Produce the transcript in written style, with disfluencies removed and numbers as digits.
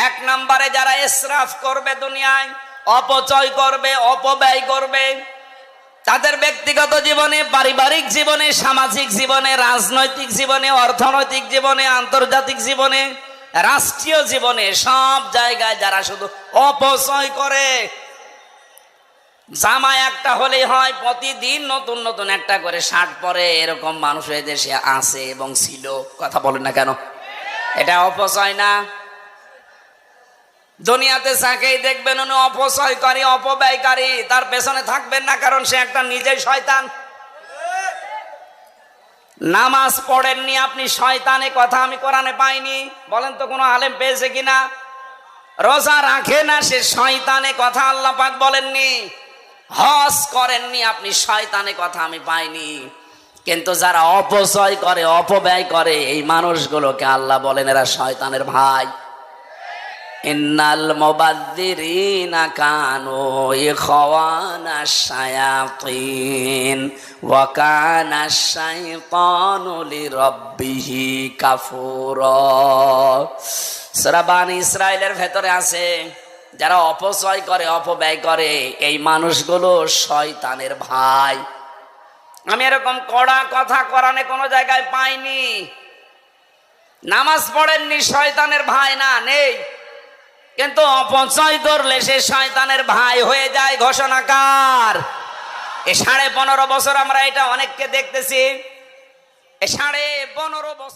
এক নম্বরে যারা ইসরাফ করবে দুনিয়ায়, অপচয় করবে, অপব্যয় করবে, তাদের ব্যক্তিগত জীবনে, পারিবারিক জীবনে, সামাজিক জীবনে, রাজনৈতিক জীবনে, অর্থনৈতিক জীবনে, আন্তর্জাতিক জীবনে, রাষ্ট্রীয় জীবনে, সব জায়গায় যারা শুধু অপচয় করে। জামা একটা হলেই হয়, প্রতিদিন নতুন নতুন একটা করে শার্ট পরে, এরকম মানুষ এই দেশে আছে এবং ছিল। কথা বলেন না কেন? এটা অপচয় না? দুনিয়াতে যাকেই দেখবেন উনি অপচয়কারী, অপব্যয়কারী, তার পেছনে থাকবেন না, কারণ সে একটা নিজেই শয়তান। নামাজ পড়েননি আপনি, শয়তানের কথা আমি কোরআনে পাইনি, বলেন তো কোনো আলেম পেয়েছে কিনা? রোজা রাখে না, সে শয়তানের কথা আল্লাহ পাক বলেননি। হজ করেননি আপনি, শয়তানের কথা আমি পাইনি। কিন্তু যারা অপচয় করে, অপব্যয় করে, এই মানুষগুলোকে আল্লাহ বলেন এরা শয়তানের ভাই। ইন্নাল মুবাযযিরিনা কানু ইখওয়ানাশ শায়াতিন ওয়া কানাশ শাইতানু লিরাব্বিহি কাফুরা। সূরা বানী ইসরাইলের ভেতরে আছে, যারা অপচয় করে, অপব্যয় করে, এই মানুষগুলো শয়তানের ভাই। আমি এরকম কড়া কথা কোরআনে কোনো জায়গায় পাইনি। নামাজ পড়েননি, শয়তানের ভাই না, নেই। কিন্তু অপচয় করলে সে শয়তানের ভাই হয়ে যায়। ঘোষণাকার। এ 15.5 বছর আমরা এটা অনেককে দেখতেছি। 15.5 বছর